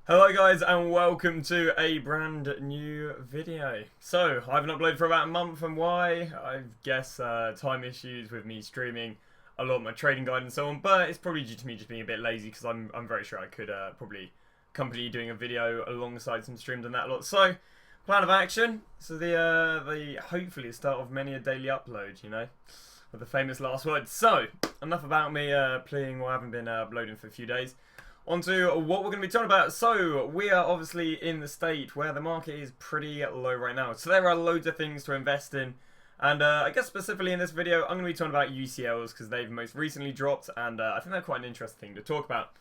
Hello guys and welcome to a brand new video. So, I haven't uploaded for about a month, and why? I guess time issues with me streaming a lot of my trading guide and so on, but it's probably due to me just being a bit lazy because I'm very sure I could probably accompany doing a video alongside some streams and that lot. So, plan of action. So the hopefully the start of many a daily upload, you know, with the famous last words. So, enough about me playing what I haven't been uploading for a few days. On to what we're going to be talking about. So, we are obviously in the state where the market is pretty low right now. So, there are loads of things to invest in. And I guess specifically in this video, I'm going to be talking about UCLs because they've most recently dropped. And I think they're quite an interesting thing to talk about.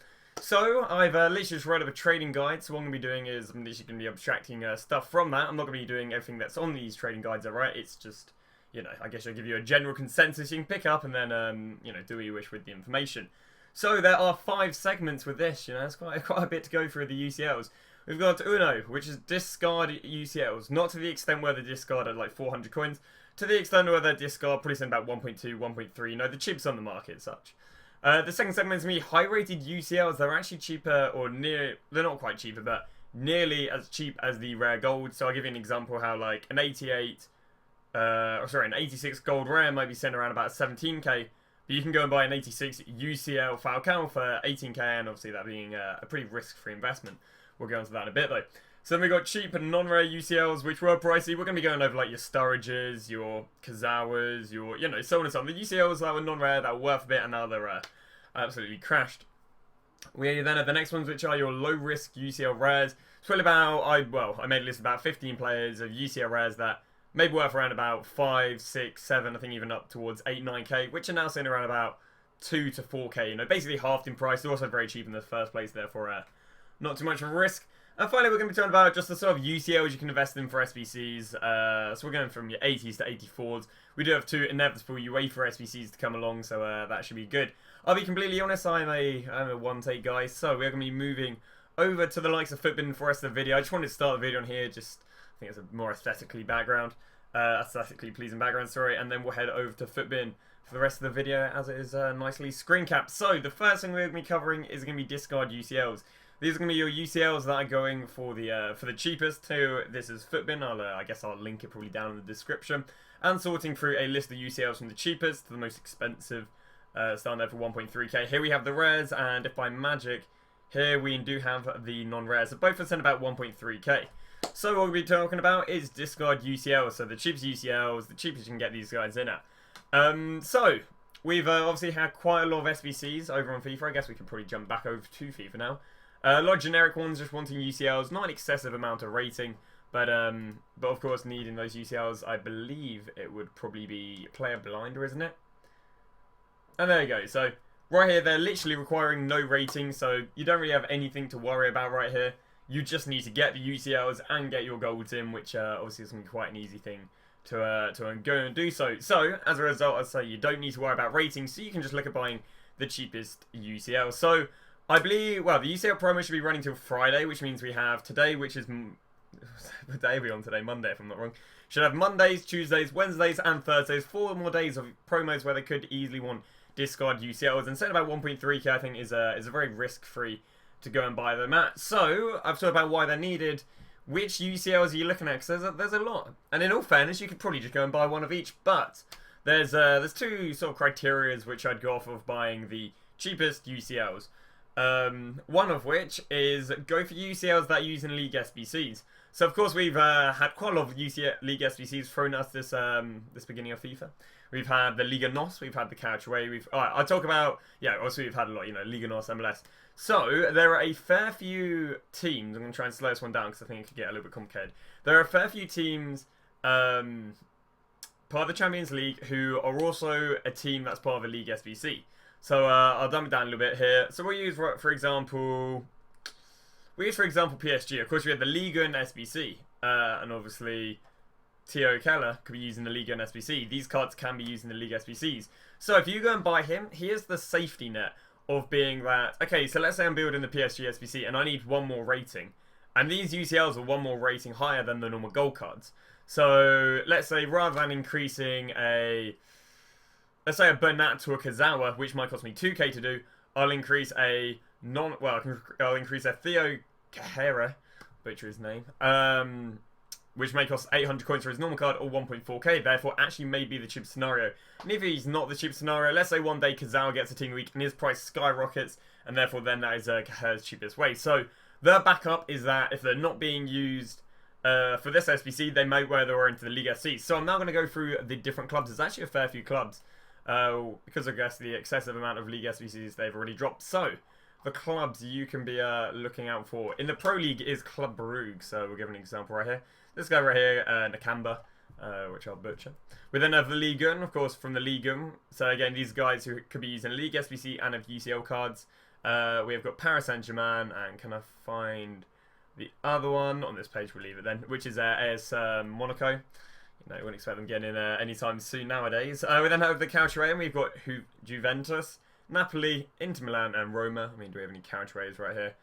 So, I've literally just read up a trading guide. So, what I'm going to be doing is I'm literally going to be abstracting stuff from that. I'm not going to be doing everything that's on these trading guides, alright? It's just, you know, I guess I'll give you a general consensus you can pick up and then, you know, do what you wish with the information. So there are 5 segments with this, you know, it's quite a bit to go through the UCLs. We've got Uno, which is discard UCLs, not to the extent where they discard at like 400 coins, to the extent where they discard probably send about 1.2, 1.3, you know, the cheapest on the market as such. The second segment is me, high-rated UCLs, they're actually cheaper, or they're not quite cheaper, but nearly as cheap as the rare gold. So I'll give you an example how like an 88, an 86 gold rare might be sent around about 17k. But you can go and buy an 86 UCL Falcao for 18k, and obviously that being a pretty risk-free investment. We'll go into that in a bit though. So then we got cheap and non-rare UCLs, which were pricey. We're going to be going over like your Sturridges, your Kazawas, your, you know, so on and so on. The UCLs that were non-rare, that were worth a bit, and now they're absolutely crashed. We then have the next ones, which are your low-risk UCL rares. It's really about, I made a list of about 15 players of UCL rares that maybe worth around about 5, 6, 7, I think even up towards 8, 9k, which are now sitting around about 2 to 4k, you know, basically halved in price. They're also very cheap in the first place, therefore not too much of a risk. And finally, we're going to be talking about just the sort of UCLs you can invest in for SBCs. So we're going from your 80s to 84s. We do have 2 inevitable UEFA SBCs to come along, so that should be good. I'll be completely honest, I'm a one-take guy, so we're going to be moving over to the likes of Futbin for the rest of the video. I just wanted to start the video on here, just I think it's a more aesthetically pleasing background, sorry, and then we'll head over to Futbin for the rest of the video as it is nicely screen capped. So the first thing we're going to be covering is going to be discard UCLs. These are going to be your UCLs that are going for the cheapest too. This is Futbin. I guess I'll link it probably down in the description. And sorting through a list of UCLs from the cheapest to the most expensive, starting there for 1.3k. Here we have the rares, and if by magic, here we do have the non-rares. So both are sent about 1.3k. So what we'll be talking about is discard UCLs, so the cheapest UCLs, the cheapest you can get these guys in at. So, we've obviously had quite a lot of SBCs over on FIFA. I guess we can probably jump back over to FIFA now. A lot of generic ones just wanting UCLs, not an excessive amount of rating, but of course needing those UCLs, I believe it would probably be player blinder, isn't it? And there you go, so right here they're literally requiring no rating, so you don't really have anything to worry about right here. You just need to get the UCLs and get your golds in, which obviously is going to be quite an easy thing to go and do so. So, as a result, I'd say you don't need to worry about ratings, so you can just look at buying the cheapest UCL. So, I believe, well, the UCL promo should be running till Friday, which means we have today, which is, what day are we on today? Monday, if I'm not wrong. Should have Mondays, Tuesdays, Wednesdays, and Thursdays. 4 more days of promos where they could easily want discard UCLs. And set about 1.3k, I think, is a very risk-free to go and buy them at. So, I've talked about why they're needed. Which UCLs are you looking at? Because there's a lot. And in all fairness, you could probably just go and buy one of each. But there's 2 sort of criteria which I'd go off of buying the cheapest UCLs. One of which is go for UCLs that are using League SBCs. So, of course, we've had quite a lot of League SBCs thrown at us this beginning of FIFA. We've had the Liga NOS, we've had the Couchway, I'll talk about, also we've had a lot, you know, Liga NOS, MLS. So, there are a fair few teams, I'm going to try and slow this one down because I think it could get a little bit complicated. There are a fair few teams, part of the Champions League, who are also a team that's part of a League SBC. So, I'll dumb it down a little bit here. So, we'll use, for example, PSG. Of course, we have the Liga and SBC, and obviously Theo Keller could be using the Liga and SBC. These cards can be using the League SBCs. So if you go and buy him, here's the safety net of being that, okay, so let's say I'm building the PSG SBC and I need 1 more rating. And these UCLs are 1 more rating higher than the normal gold cards. So let's say rather than increasing let's say a Bernat to a Kazawa, which might cost me 2k to do, I'll increase a Theo Kahera, butcher his name, which may cost 800 coins for his normal card or 1.4k, therefore actually may be the cheapest scenario. And if he's not the cheapest scenario, let's say one day Kazawa gets a team week and his price skyrockets, and therefore then that is Kahera's cheapest way. So the backup is that if they're not being used for this SBC, they may wear their way into the League SC. So I'm now going to go through the different clubs. There's actually a fair few clubs, because I guess the excessive amount of League SBCs they've already dropped. So the clubs you can be looking out for in the Pro League is Club Brugge. So we'll give an example right here. This guy right here, Nakamba, which I'll butcher. We then have the Ligue 1, of course, from the Ligue 1. So again, these guys who could be using League SBC and have UCL cards. We have got Paris Saint-Germain, and can I find the other one? On this page, we'll leave it then, which is AS Monaco. You know, you wouldn't expect them getting in anytime soon nowadays. We then have the Calcio, and we've got Juventus, Napoli, Inter Milan, and Roma. I mean, do we have any Calcios right here?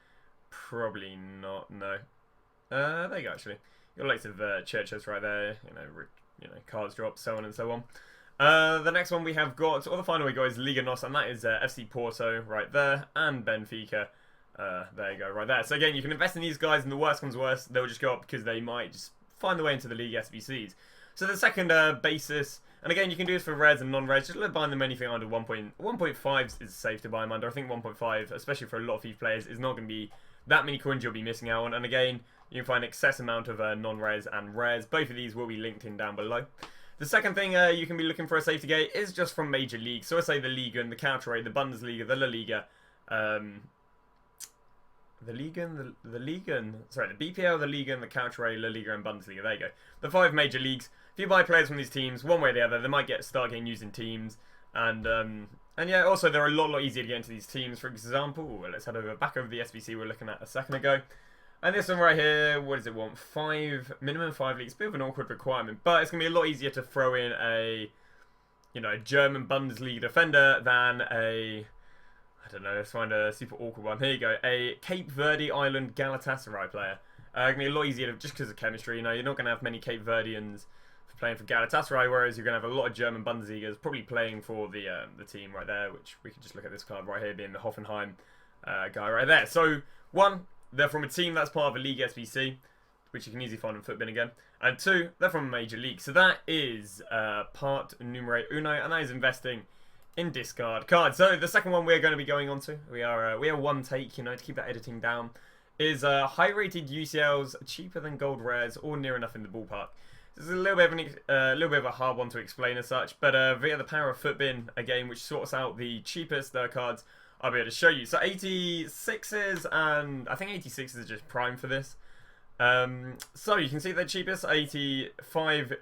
Probably not, no. There you go, actually. Your likes of Churches right there, you know, cards drop, so on and so on. The next one we have got, or the final we got, is Liga NOS, and that is FC Porto right there, and Benfica. There you go, right there. So again, you can invest in these guys, and the worst comes worst, they'll just go up because they might just find their way into the League SBCs. So the second basis, and again, you can do this for reds and non-reds, just buying them anything under 1.5 is safe to buy them under. I think 1.5, especially for a lot of FIFA players, is not going to be that many coins you'll be missing out on. And again, you can find excess amount of non-res and rares. Both of these will be linked in down below. The second thing you can be looking for a safety gate is just from major leagues. So I say the Liga and the Calcio, the Bundesliga, the La Liga, the BPL, the Liga, and the Calcio, La Liga, and Bundesliga. There you go. The 5 major leagues. If you buy players from these teams, one way or the other, they might start getting used in teams. And yeah, also they're a lot easier to get into these teams. For example, let's head back over the SBC we were looking at a second ago. And this one right here, what does it want? Minimum 5 leagues. Bit of an awkward requirement, but it's going to be a lot easier to throw in a, German Bundesliga defender than a, I don't know, let's find a super awkward one. Here you go, a Cape Verde Island Galatasaray player. It's going to be a lot easier just because of chemistry. You're not going to have many Cape Verdeans playing for Galatasaray, whereas you're going to have a lot of German Bundesligas probably playing for the team right there, which we can just look at this card right here being the Hoffenheim guy right there. So, one, they're from a team that's part of a League SBC, which you can easily find on Futbin again. And 2, they're from a major league. So that is part numero uno, and that is investing in discard cards. So the second one we're going to be going on to, we are one take, to keep that editing down, is high-rated UCLs, cheaper than gold rares, or near enough in the ballpark. This is a little bit of a hard one to explain as such, but via the power of Futbin, again, which sorts out the cheapest cards, I'll be able to show you. So 86s, and I think 86 is just prime for this. So you can see the cheapest 85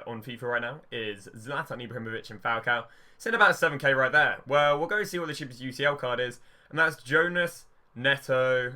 on FIFA right now is Zlatan Ibrahimovic and Falcao. It's in about 7k right there. Well, we'll go see what the cheapest UCL card is, and that's Jonas, Neto,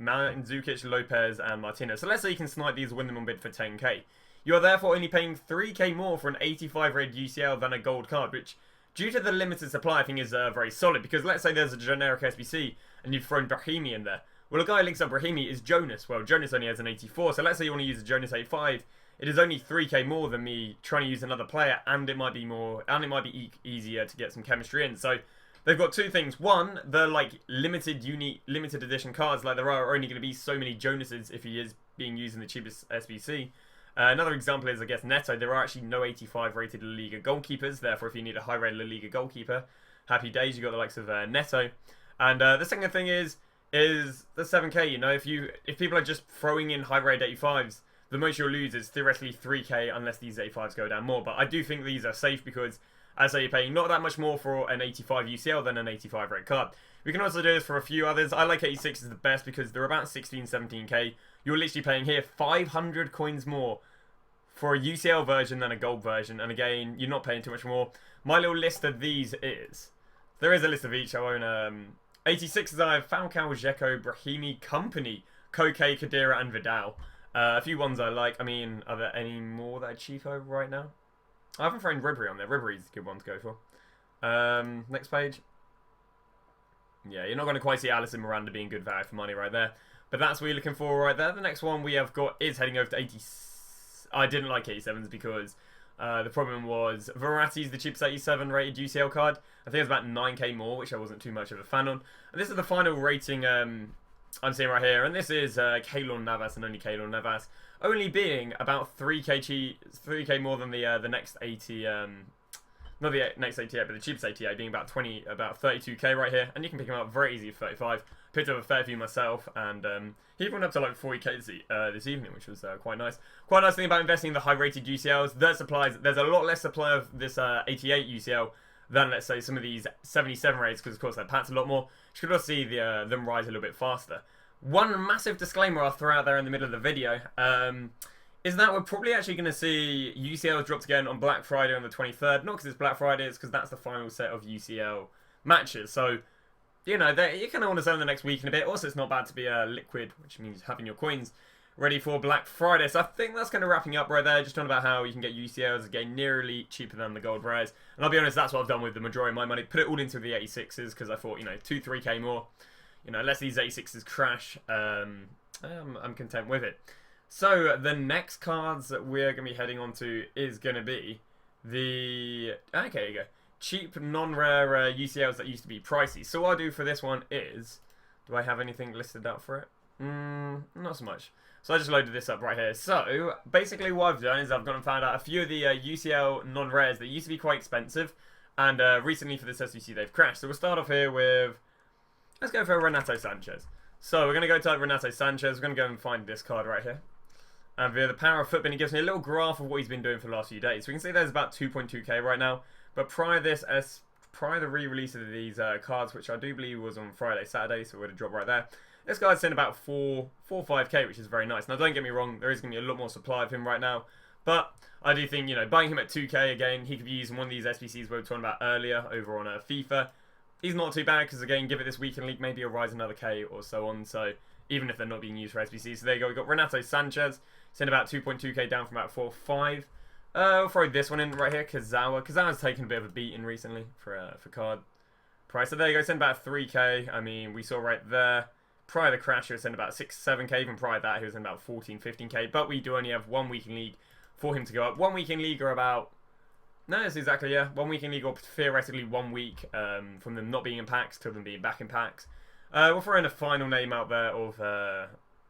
Mandzukic, Lopez, and Martinez. So let's say you can snipe these, win them on bid for 10k. You are therefore only paying 3k more for an 85 rated UCL than a gold card, which, due to the limited supply, I think is very solid. Because let's say there's a generic SBC and you've thrown Brahimi in there. Well, a guy who links up Brahimi is Jonas. Well, Jonas only has an 84, so let's say you want to use a Jonas 85. It is only 3k more than me trying to use another player, and it might be easier to get some chemistry in. So they've got 2 things. One, the limited edition cards, like there are only going to be so many Jonases if he is being used in the cheapest SBC. Another example is, I guess, Neto. There are actually no 85 rated La Liga goalkeepers. Therefore, if you need a high rated La Liga goalkeeper, happy days. You got the likes of Neto. And the second thing is the 7k. If people are just throwing in high rated 85s, the most you'll lose is theoretically 3k unless these 85s go down more. But I do think these are safe because, as I say, you're paying not that much more for an 85 UCL than an 85 rate card. We can also do this for a few others. I like 86 as the best because they're about 16, 17k. You're literally paying here 500 coins more for a UCL version than a gold version. And again, you're not paying too much more. My little list of these is, there is a list of each. I own 86s. I have Falcao, Dzeko, Brahimi, Company, Koke, Kadira, and Vidal. A few ones I like. I mean, are there any more that are cheaper right now? I haven't thrown Ribery on there. Ribery's a good one to go for. Next page. Yeah, you're not going to quite see Alisson Miranda being good value for money right there. But that's what you're looking for right there. The next one we have got is heading over to 80. I didn't like 87s because the problem was Verratti's the cheapest 87 rated UCL card. I think it's about 9k more, which I wasn't too much of a fan on. And this is the final rating I'm seeing right here, and this is Keylor Navas and only Keylor Navas, only being about 3k more than the next 80. Not the next 88, but the cheapest 88 being about 32k right here, and you can pick him up very easy for 35. Picked up a fair few myself, and he went up to like 40k this evening, which was quite nice. Quite a nice thing about investing in the high-rated UCLs. There's a lot less supply of this 88 UCL than, let's say, some of these 77 rates, because of course they're packed a lot more. You could also see them rise a little bit faster. One massive disclaimer I'll throw out there in the middle of the video is that we're probably actually going to see UCLs dropped again on Black Friday on the 23rd. Not because it's Black Friday, it's because that's the final set of UCL matches. So, you know, you kind of want to sell in the next week and a bit. Also, it's not bad to be liquid, which means having your coins ready for Black Friday. So I think that's kind of wrapping up right there. Just talking about how you can get UCLs again nearly cheaper than the gold rares. And I'll be honest, that's what I've done with the majority of my money. Put it all into the 86s because I thought, you know, 2-3k more. You know, unless these 86s crash, I'm content with it. So the next cards that we're going to be heading on to is going to be the... Okay, here you go. Cheap, non-rare UCLs that used to be pricey. So what I'll do for this one is... Do I have anything listed out for it? Not so much. So I just loaded this up right here. So basically what I've done is I've gone and found out a few of the UCL non-rares that used to be quite expensive. And recently for this SBC they've crashed. So we'll start off here with... Let's go for Renato Sanchez. So we're going to go type Renato Sanchez. We're going to go and find this card right here. And via the power of Futbin, it gives me a little graph of what he's been doing for the last few days. So we can see there's about 2.2k right now. But prior to the re-release of these cards, which I do believe was on Friday, Saturday, so we're going to drop right there. This guy's seen about 5k, which is very nice. Now, don't get me wrong, there is going to be a lot more supply of him right now. But I do think, you know, buying him at 2k again, he could be using one of these SBCs we were talking about earlier over on FIFA. He's not too bad because, again, give it this weekend league, maybe he'll rise another k or so on. So even if they're not being used for SBCs. So there you go. We've got Renato Sanchez. Send about 2.2k down from about 4.5. We'll throw this one in right here, Kazawa. Kazawa's taken a bit of a beating recently for card price. So there you go, send about 3k. I mean, we saw right there. Prior to the crash, he was in about 6-7k. Even prior to that, he was in about 14-15k. But we do only have 1 week in league for him to go up. 1 week in league or about... No, that's exactly, yeah. 1 week in league or theoretically 1 week from them not being in packs to them being back in packs. We'll throw in a final name out there of...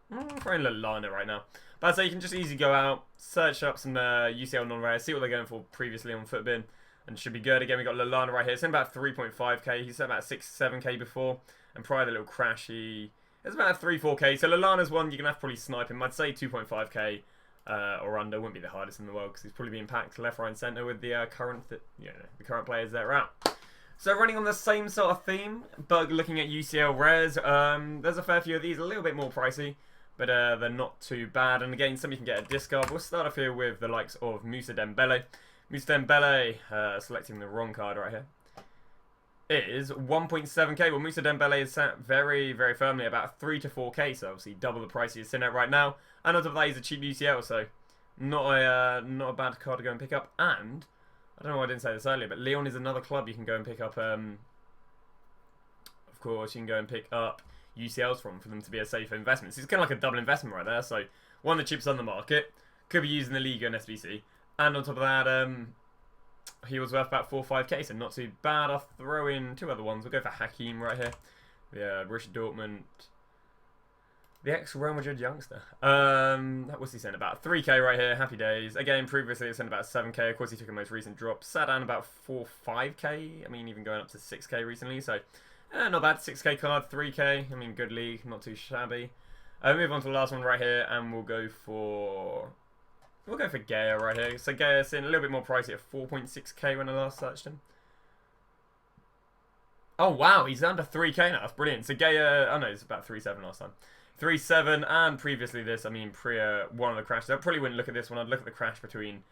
we'll throw in Lallana right now. But so you can just easily go out, search up some UCL non-rares, see what they're going for previously on Futbin, and should be good. Again, we got Lallana right here. It's in about 3.5k. He's at about 6-7k before, and prior to the little crash, he is about 3-4k. So Lallana's one you're gonna have to probably snipe him. I'd say 2.5k or under. Wouldn't be the hardest in the world because he's probably being packed left, right, and centre with the current players that are out. So running on the same sort of theme, but looking at UCL rares, there's a fair few of these, a little bit more pricey. But they're not too bad. And again, some you can get a discard. We'll start off here with the likes of Moussa Dembele. Moussa Dembele, selecting the wrong card right here, is 1.7k. Well, Moussa Dembele is sat very, very firmly about 3 to 4k. So obviously double the price he's sitting at right now. And on top of that, he's a cheap UCL. So not a bad card to go and pick up. And I don't know why I didn't say this earlier, but Lyon is another club you can go and pick up. Of course, you can go and pick up UCLs for them to be a safer investment. So it's kind of like a double investment right there. So one of the cheapest on the market, could be used in the Liga and SBC, and on top of that, he was worth about 4-5k, so not too bad. I'll throw in 2 other ones. We'll go for Hakim right here. Yeah, Borussia Dortmund, the ex-Real Madrid youngster. What's he saying? About 3k right here. Happy days. Again, previously it sent about 7k. Of course, he took a most recent drop. Sat down about 4-5k. I mean, even going up to 6k recently. So not bad. 6k card, 3k. I mean, good league. Not too shabby. Move on to the last one right here, and we'll go for Gaya right here. So Gaya's in a little bit more pricey at 4.6k when I last searched him. Oh wow, he's under 3k now. That's brilliant. So Gaya, oh no, it's about 3.7 last time. 3.7, and previously this, I mean, one of the crashes. I probably wouldn't look at this one. I'd look at the crash between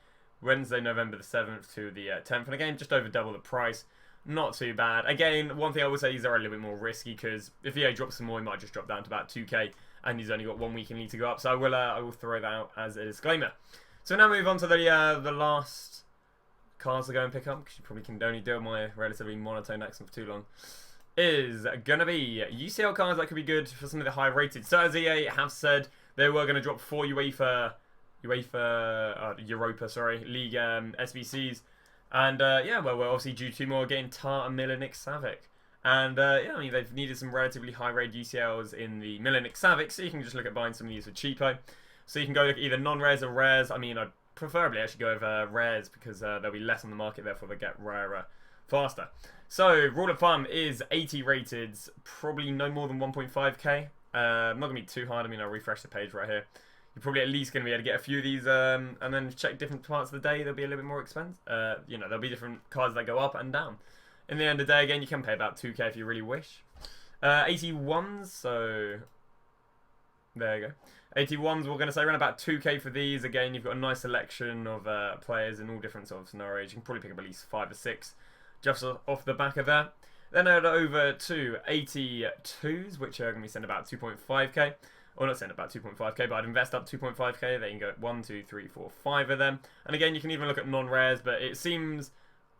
Wednesday, November the 7th to the 10th, and again, just over double the price. Not too bad. Again, one thing I would say is they're a little bit more risky because if EA drops some more, he might just drop down to about 2k, and he's only got 1 week in league to go up. So I will throw that out as a disclaimer. So now move on to the last cards to go and pick up, because you probably can only do my relatively monotone accent for too long. Is gonna be UCL cards that could be good for some of the high rated. So as EA have said, they were gonna drop 4 Europa League SBCs. And yeah, well, we're obviously due 2 more, getting Tar and Milan Savic And yeah, I mean, they've needed some relatively high-rated UCLs in the Millennium Savic, so you can just look at buying some of these for cheapo. So you can go look at either non-rares or rares. I mean, I'd preferably actually go over rares because there'll be less on the market, therefore they get rarer faster. So, rule of thumb is 80 rated, probably no more than 1.5k. Not going to be too hard. I mean, I'll refresh the page right here. You're probably at least going to be able to get a few of these, and then check different parts of the day. They'll be a little bit more expensive. You know, there'll be different cards that go up and down. In the end of the day, again, you can pay about 2k if you really wish. 81s, so there you go. 81s, we're going to say around about 2k for these. Again, you've got a nice selection of players in all different sort of scenarios. You can probably pick up at least 5 or 6 just off the back of that. Then over to 82s, which are going to be sent about 2.5k. Or not sent about 2.5k, but I'd invest up 2.5k. Then you can go 1, 2, 3, 4, 5 of them. And again, you can even look at non-rares, but it seems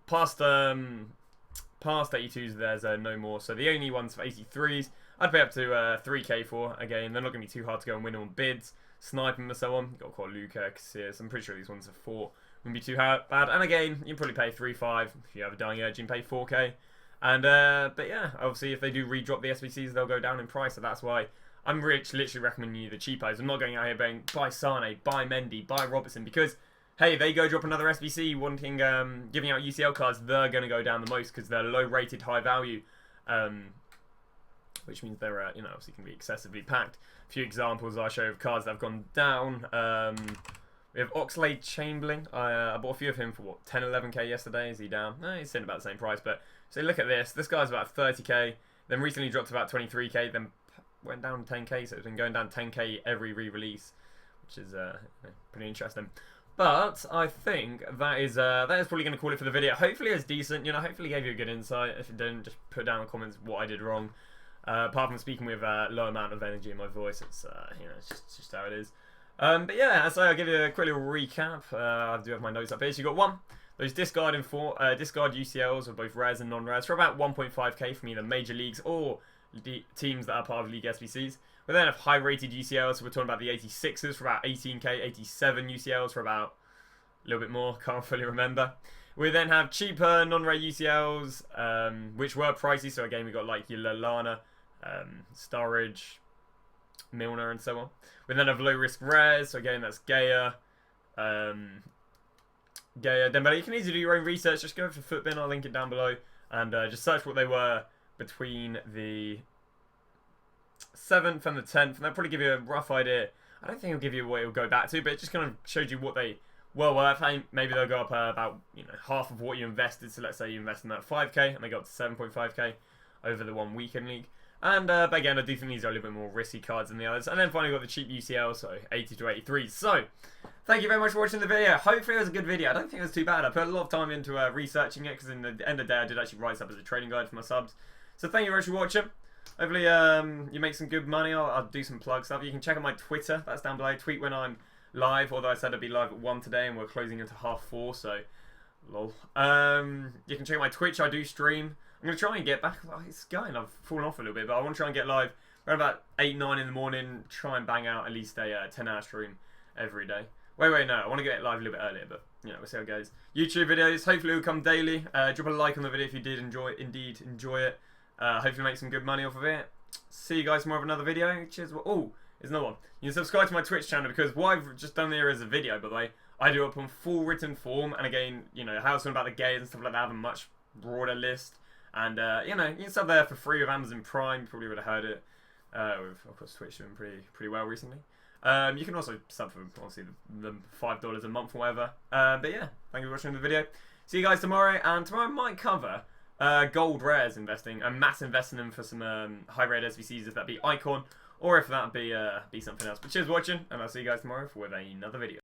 past 82s there's no more. So the only ones for 83s, I'd pay up to 3k for. Again, they're not going to be too hard to go and win on bids, snipe them and so on. You've got quite Luca, Casillas. I'm pretty sure these ones are 4. Wouldn't be too bad. And again, you can probably pay 3.5 if you have a dying urge. You can pay 4k. And but yeah, obviously if they do re-drop the SBCs, they'll go down in price. So that's why I'm literally recommending you the cheapos. I'm not going out here going buy Sane, buy Mendy, buy Robertson, because hey, they go drop another SBC wanting giving out UCL cards, they're going to go down the most because they're low rated, high value, which means they're you know, obviously can be excessively packed. A few examples I show of cards that have gone down. We have Oxlade Chamberlain. I bought a few of him for what, 10, 11k yesterday. Is he down? No, he's sitting about the same price. But so look at this. This guy's about 30k. Then recently dropped to about 23k. Then went down 10k. So it's been going down 10k every re-release, which is pretty interesting. But I think that is probably going to call it for the video. Hopefully it's decent. You know, hopefully gave you a good insight. If it didn't, just put down in the comments what I did wrong. Apart from speaking with a low amount of energy in my voice, it's you know, it's just how it is. But yeah, so I'll give you a quick little recap. I do have my notes up here. So you got one, those discard UCLs of both rares and non-rares for about 1.5k from either major leagues or teams that are part of League SBCs. We then have high-rated UCLs, so we're talking about the 86s for about 18k, 87 UCLs for about a little bit more, can't fully remember. We then have cheaper non-rare UCLs, which were pricey, so again we got like your Lallana, Sturridge, Milner and so on. We then have low-risk rares, so again that's Gaya, Dembele. You can easily do your own research, just go for Futbin, I'll link it down below, and just search what they were between the 7th and the 10th, and that'll probably give you a rough idea. I don't think it'll give you what it'll go back to, but it just kind of showed you what they were worth. Maybe they'll go up about, you know, half of what you invested. So let's say you invest in that 5k and they go up to 7.5k over the 1 weekend league. And but again, I do think these are a little bit more risky cards than the others. And then finally got the cheap UCL, so 80 to 83. So thank you very much for watching the video. Hopefully it was a good video. I don't think it was too bad. I put a lot of time into researching it because in the end of the day I did actually write this up as a trading guide for my subs. So thank you very much for watching. Hopefully you make some good money. I'll do some plug stuff. You can check out my Twitter. That's down below. Tweet when I'm live. Although I said I'd be live at 1 today and we're closing into 4:30. So, lol. You can check out my Twitch. I do stream. I'm going to try and get back. Oh, it's going. I've fallen off a little bit. But I want to try and get live around about 8, 9 in the morning. Try and bang out at least a 10-hour stream every day. Wait, no. I want to get live a little bit earlier. But, you know, we'll see how it goes. YouTube videos. Hopefully will come daily. Drop a like on the video if you did enjoy it. Hopefully make some good money off of it. See you guys tomorrow with another video. Cheers. Oh, there's another one. You can subscribe to my Twitch channel because what I've just done there is a video, by the way. I do it up on full written form. And again, you know, how it's about the gays and stuff like that. I have a much broader list. And, you know, you can sub there for free with Amazon Prime. You probably would have heard it. Of course, Twitch doing pretty well recently. You can also sub for, obviously, the $5 a month or whatever. But yeah, thank you for watching the video. See you guys tomorrow. And tomorrow I might cover gold rares investing and mass investing them for some high rare SBCs, if that be Icon or if that be something else. But cheers for watching, and I'll see you guys tomorrow with another video.